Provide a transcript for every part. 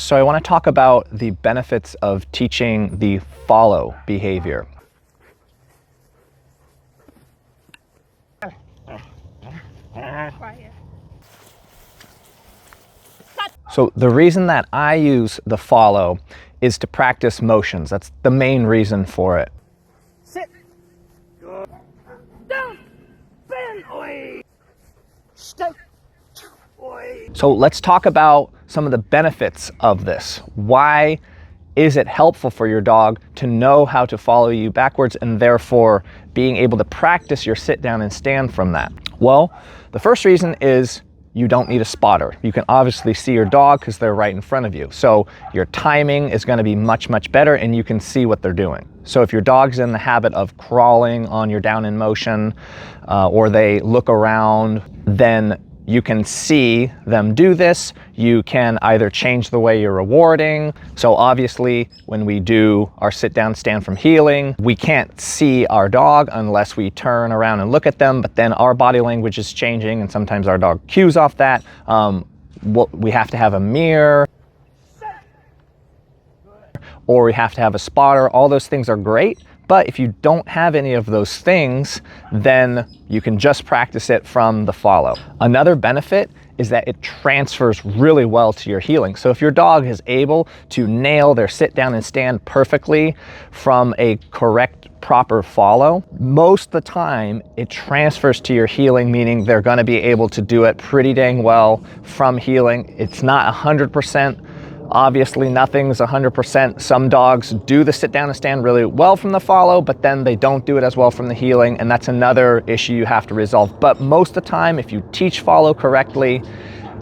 So I want to talk about the benefits of teaching the follow behavior. So the reason that I use the follow is to practice motions. That's the main reason for it. Sit. Good. Down. Bend. Oi. Stay. Oi. So let's talk about some of the benefits of this. Why is it helpful for your dog to know how to follow you backwards and therefore being able to practice your sit down and stand from that? Well, the first reason is you don't need a spotter. You can obviously see your dog because they're right in front of you. So your timing is going to be much, much better and you can see what they're doing. So if your dog's in the habit of crawling on your down in motion or they look around, then you can see them do this. You can either change the way you're rewarding. So obviously when we do our sit down stand from healing, we can't see our dog unless we turn around and look at them, but then our body language is changing and sometimes our dog cues off that. We have to have a mirror or we have to have a spotter. All those things are great. But if you don't have any of those things, then you can just practice it from the follow. Another benefit is that it transfers really well to your healing. So if your dog is able to nail their sit down and stand perfectly from a correct, proper follow, most of the time it transfers to your healing, meaning they're gonna be able to do it pretty dang well from healing. It's not 100%. Obviously, nothing's 100%. Some dogs do the sit down and stand really well from the follow, but then they don't do it as well from the healing, and that's another issue you have to resolve. But most of the time, if you teach follow correctly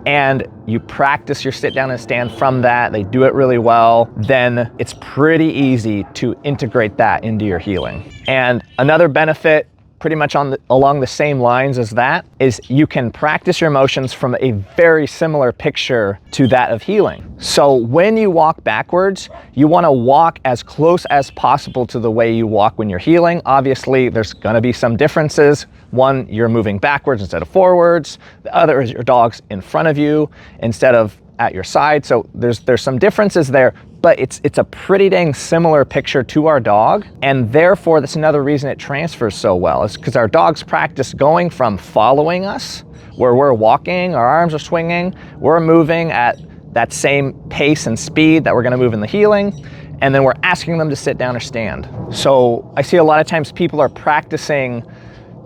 and you practice your sit down and stand from that, they do it really well, then it's pretty easy to integrate that into your healing. And another benefit, pretty much along the same lines as that, is you can practice your motions from a very similar picture to that of healing. So when you walk backwards, you want to walk as close as possible to the way you walk when you're healing. Obviously, there's going to be some differences. One, you're moving backwards instead of forwards. The other is your dog's in front of you instead of at your side. So there's some differences there, but it's a pretty dang similar picture to our dog. And therefore, that's another reason it transfers so well, is because our dogs practice going from following us, where we're walking, our arms are swinging, we're moving at that same pace and speed that we're gonna move in the healing, and then we're asking them to sit down or stand. So I see a lot of times people are practicing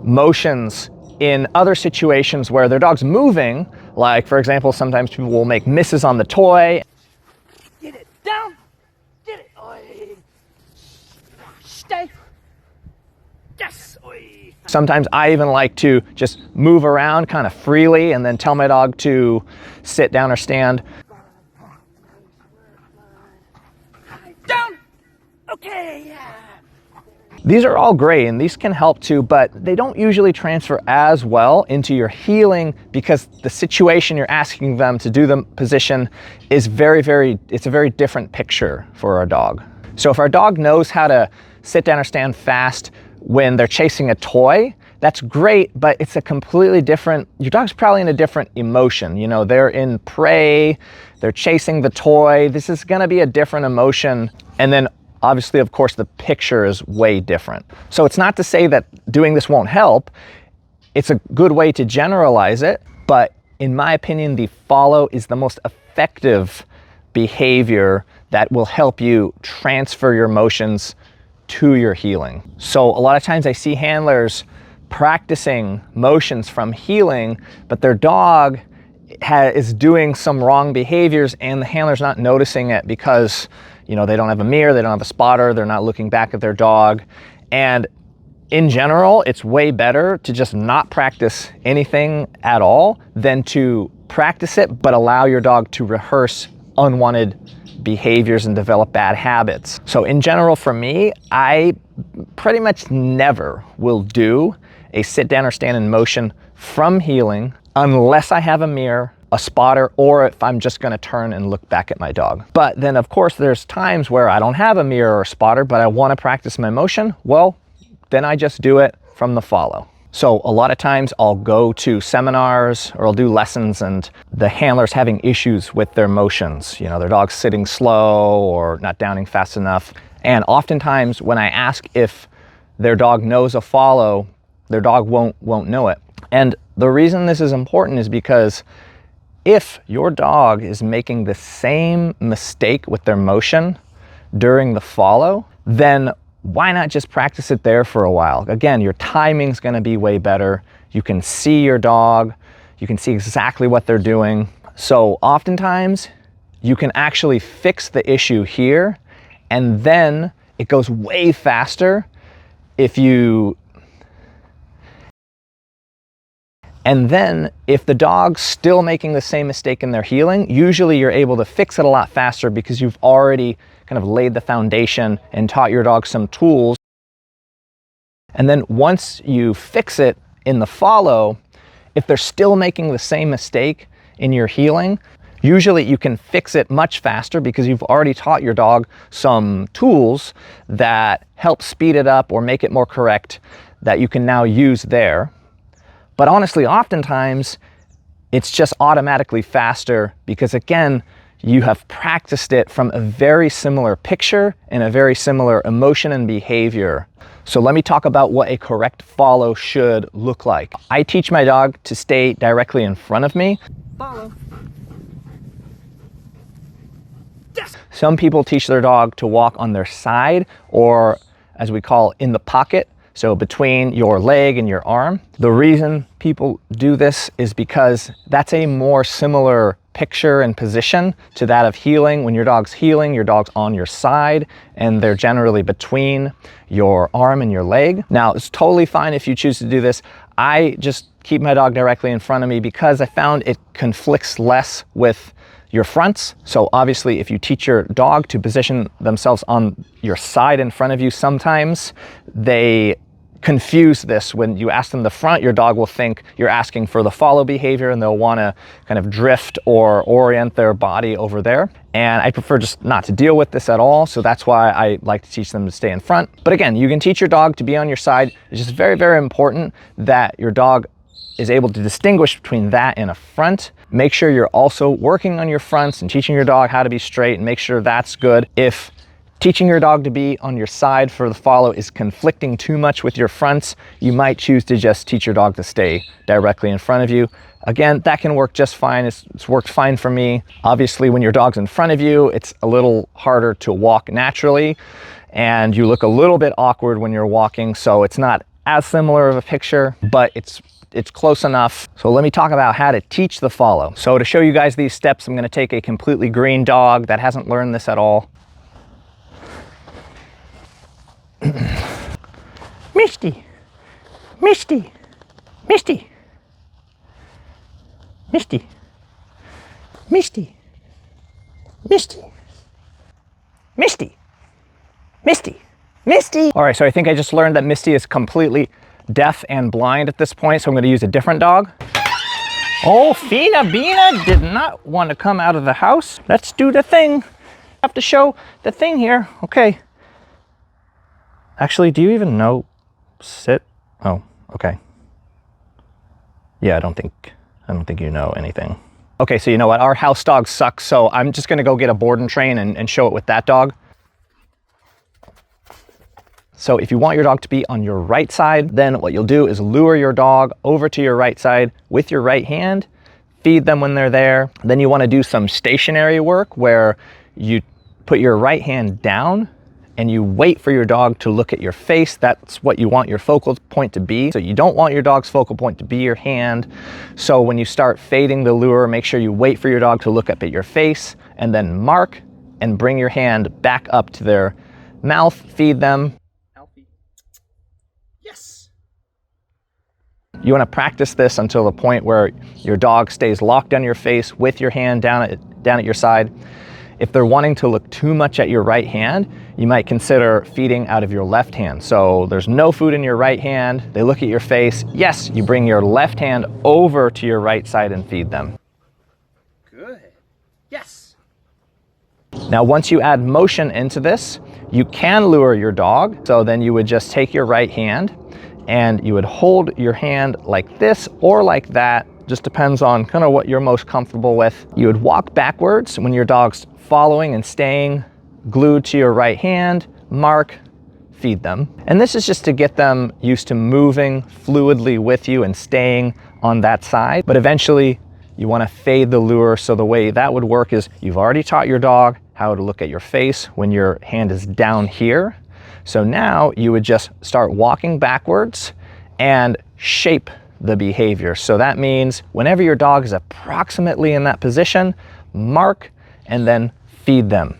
motions in other situations where their dog's moving, like for example, sometimes people will make misses on the toy. Get it down. Get it. Oi. Stay. Yes. Oi. Sometimes I even like to just move around kind of freely and then tell my dog to sit down or stand. Down. Okay. Yeah. These are all great and these can help too, but they don't usually transfer as well into your healing because the situation you're asking them to do the position is it's a very different picture for our dog. So if our dog knows how to sit down or stand fast when they're chasing a toy, that's great, but it's a completely different, your dog's probably in a different emotion. You know, they're in prey, they're chasing the toy. This is gonna be a different emotion. And then obviously, of course, the picture is way different. So it's not to say that doing this won't help. It's a good way to generalize it, but in my opinion, the follow is the most effective behavior that will help you transfer your motions to your healing. So a lot of times I see handlers practicing motions from healing, but their dog is doing some wrong behaviors and the handler's not noticing it because, you know, they don't have a mirror, they don't have a spotter, they're not looking back at their dog. And in general, it's way better to just not practice anything at all than to practice it, but allow your dog to rehearse unwanted behaviors and develop bad habits. So in general, for me, I pretty much never will do a sit down or stand in motion from healing unless I have a mirror, a spotter, or if I'm just gonna turn and look back at my dog. But then of course there's times where I don't have a mirror or spotter, but I wanna practice my motion. Well, then I just do it from the follow. So a lot of times I'll go to seminars or I'll do lessons and the handler's having issues with their motions. You know, their dog's sitting slow or not downing fast enough. And oftentimes when I ask if their dog knows a follow, their dog won't know it. And the reason this is important is because if your dog is making the same mistake with their motion during the follow, then why not just practice it there for a while? Again, your timing's gonna be way better. You can see your dog, you can see exactly what they're doing. So oftentimes you can actually fix the issue here, and then it goes way faster and then if the dog's still making the same mistake in their heeling, usually you're able to fix it a lot faster because you've already kind of laid the foundation and taught your dog some tools. And then once you fix it in the follow, if they're still making the same mistake in your heeling, usually you can fix it much faster because you've already taught your dog some tools that help speed it up or make it more correct that you can now use there. But honestly, oftentimes it's just automatically faster because again, you have practiced it from a very similar picture and a very similar emotion and behavior. So let me talk about what a correct follow should look like. I teach my dog to stay directly in front of me. Follow. Yes. Some people teach their dog to walk on their side, or as we call in the pocket, so between your leg and your arm. The reason people do this is because that's a more similar picture and position to that of heeling. When your dog's heeling, your dog's on your side and they're generally between your arm and your leg. Now, it's totally fine if you choose to do this. I just keep my dog directly in front of me because I found it conflicts less with your fronts. So obviously if you teach your dog to position themselves on your side in front of you, sometimes they confuse this. When you ask them the front, your dog will think you're asking for the follow behavior and they'll want to kind of drift or orient their body over there. And I prefer just not to deal with this at all. So that's why I like to teach them to stay in front. But again, you can teach your dog to be on your side. It's just very, very important that your dog is able to distinguish between that and a front. Make sure you're also working on your fronts and teaching your dog how to be straight and make sure that's good. If teaching your dog to be on your side for the follow is conflicting too much with your fronts, you might choose to just teach your dog to stay directly in front of you. Again, that can work just fine. It's worked fine for me. Obviously, when your dog's in front of you, it's a little harder to walk naturally and you look a little bit awkward when you're walking. So it's not as similar of a picture, but it's close enough. So let me talk about how to teach the follow. So to show you guys these steps, I'm gonna take a completely green dog that hasn't learned this at all. Misty, Misty, Misty, Misty, Misty, Misty, Misty, Misty, Misty. All right, so I think I just learned that Misty is completely deaf and blind at this point, so I'm gonna use a different dog. Oh, Fina Bina did not want to come out of the house. Let's do the thing. I have to show the thing here. Okay. Actually, do you even know sit? Oh, okay. Yeah, I don't think you know anything. Okay, so you know what? Our house dog sucks, so I'm just gonna go get a board and train and show it with that dog. So if you want your dog to be on your right side, then what you'll do is lure your dog over to your right side with your right hand, feed them when they're there. Then you want to do some stationary work where you put your right hand down and you wait for your dog to look at your face. That's what you want your focal point to be. So you don't want your dog's focal point to be your hand. So when you start fading the lure, make sure you wait for your dog to look up at your face and then mark and bring your hand back up to their mouth, feed them. Yes. You want to practice this until the point where your dog stays locked on your face with your hand down at your side. If they're wanting to look too much at your right hand, you might consider feeding out of your left hand. So there's no food in your right hand, they look at your face. Yes, you bring your left hand over to your right side and feed them. Good. Yes. Now, once you add motion into this, you can lure your dog. So then you would just take your right hand and you would hold your hand like this or like that, just depends on kind of what you're most comfortable with. You would walk backwards when your dog's following and staying glued to your right hand, mark, feed them. And this is just to get them used to moving fluidly with you and staying on that side. But eventually you want to fade the lure. So the way that would work is you've already taught your dog how to look at your face when your hand is down here. So now you would just start walking backwards and shape the behavior. So that means whenever your dog is approximately in that position, mark and then feed them.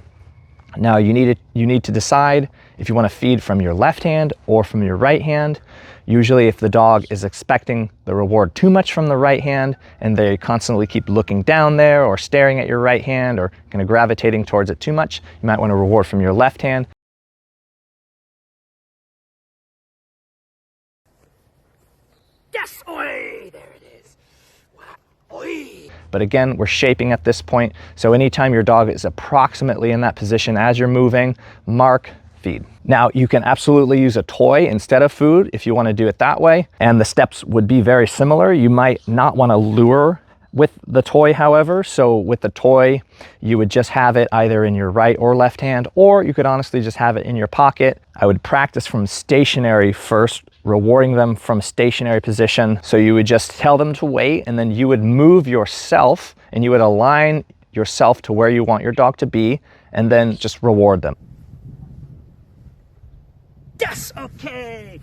Now you need to decide if you want to feed from your left hand or from your right hand. Usually if the dog is expecting the reward too much from the right hand and they constantly keep looking down there or staring at your right hand or kind of gravitating towards it too much, you might want to reward from your left hand. Yes, oi! There it is. Wow. Oi! But again, we're shaping at this point. So anytime your dog is approximately in that position as you're moving, mark, feed. Now you can absolutely use a toy instead of food if you want to do it that way. And the steps would be very similar. You might not want to lure with the toy, however. So with the toy, you would just have it either in your right or left hand, or you could honestly just have it in your pocket. I would practice from stationary first, rewarding them from stationary position. So you would just tell them to wait, and then you would move yourself and you would align yourself to where you want your dog to be, and then just reward them. Yes, okay.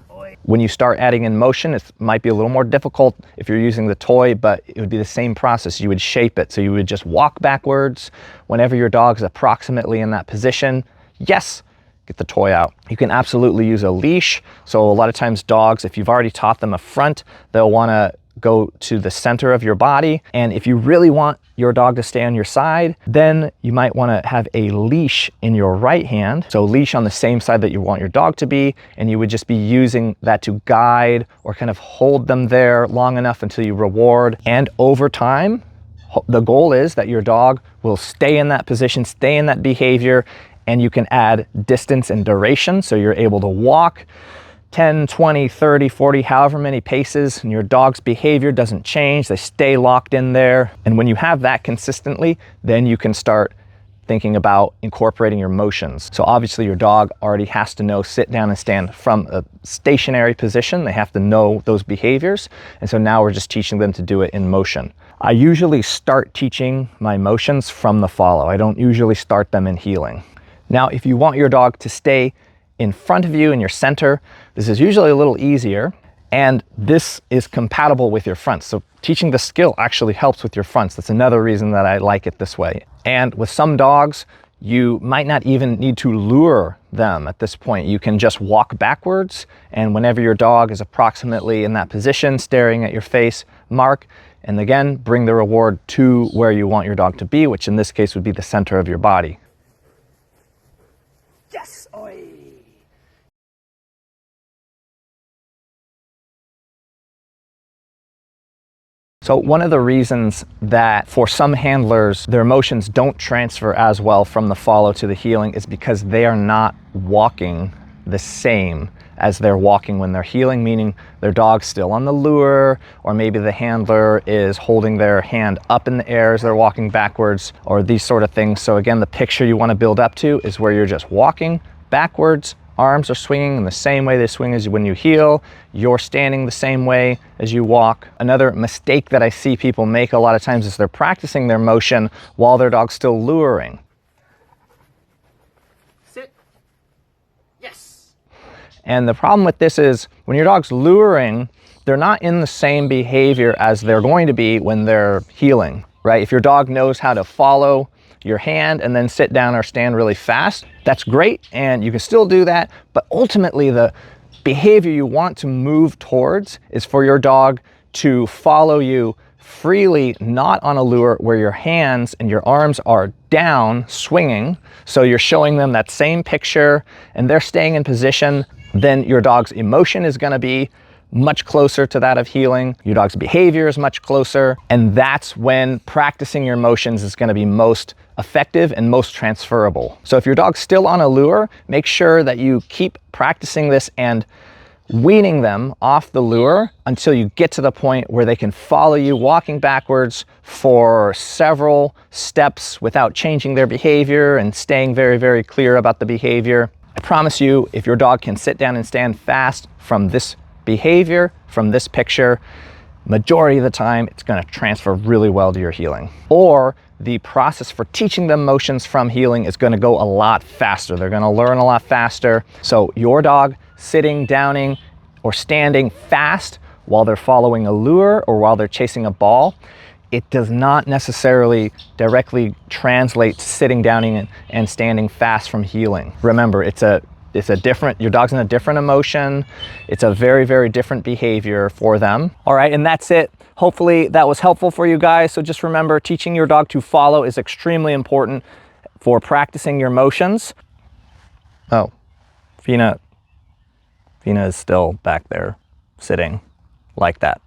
Oi. When you start adding in motion, it might be a little more difficult if you're using the toy, but it would be the same process. You would shape it. So you would just walk backwards whenever your dog's approximately in that position. Yes, get the toy out. You can absolutely use a leash. So a lot of times dogs, if you've already taught them a front, they'll want to go to the center of your body. And if you really want your dog to stay on your side, then you might want to have a leash in your right hand. So leash on the same side that you want your dog to be, and you would just be using that to guide or kind of hold them there long enough until you reward. And over time, the goal is that your dog will stay in that position, stay in that behavior, and you can add distance and duration. So you're able to walk 10, 20, 30, 40, however many paces, and your dog's behavior doesn't change. They stay locked in there. And when you have that consistently, then you can start thinking about incorporating your motions. So obviously your dog already has to know sit down and stand from a stationary position. They have to know those behaviors. And so now we're just teaching them to do it in motion. I usually start teaching my motions from the follow. I don't usually start them in heeling. Now, if you want your dog to stay in front of you in your center, this is usually a little easier, and this is compatible with your fronts. So teaching the skill actually helps with your fronts. That's another reason that I like it this way. And with some dogs, you might not even need to lure them at this point. You can just walk backwards, and whenever your dog is approximately in that position, staring at your face, mark, and again, bring the reward to where you want your dog to be, which in this case would be the center of your body. Yes, oi! So one of the reasons that for some handlers, their emotions don't transfer as well from the follow to the heeling is because they are not walking the same as they're walking when they're heeling, meaning their dog's still on the lure, or maybe the handler is holding their hand up in the air as they're walking backwards, or these sort of things. So again, the picture you want to build up to is where you're just walking backwards, arms are swinging in the same way they swing as when you heel, you're standing the same way as you walk. Another mistake that I see people make a lot of times is they're practicing their motion while their dog's still luring. Sit. Yes. And the problem with this is when your dog's luring, they're not in the same behavior as they're going to be when they're heeling, right? If your dog knows how to follow your hand and then sit down or stand really fast, that's great, and you can still do that, but ultimately the behavior you want to move towards is for your dog to follow you freely, not on a lure where your hands and your arms are down swinging. So you're showing them that same picture and they're staying in position. Then your dog's emotion is going to be much closer to that of heeling. Your dog's behavior is much closer. And that's when practicing your motions is going to be most effective and most transferable. So if your dog's still on a lure, make sure that you keep practicing this and weaning them off the lure until you get to the point where they can follow you walking backwards for several steps without changing their behavior and staying very, very clear about the behavior. I promise you, if your dog can sit down and stand fast from this behavior, from this picture, majority of the time, it's going to transfer really well to your heeling. Or the process for teaching them motions from heeling is going to go a lot faster. They're going to learn a lot faster. So your dog sitting, downing, or standing fast while they're following a lure or while they're chasing a ball, it does not necessarily directly translate to sitting, downing, and standing fast from heeling. Remember, it's a different, your dog's in a different emotion. It's a very, very different behavior for them. All right, and that's it. Hopefully that was helpful for you guys. So just remember, teaching your dog to follow is extremely important for practicing your motions. Oh, Fina is still back there sitting like that.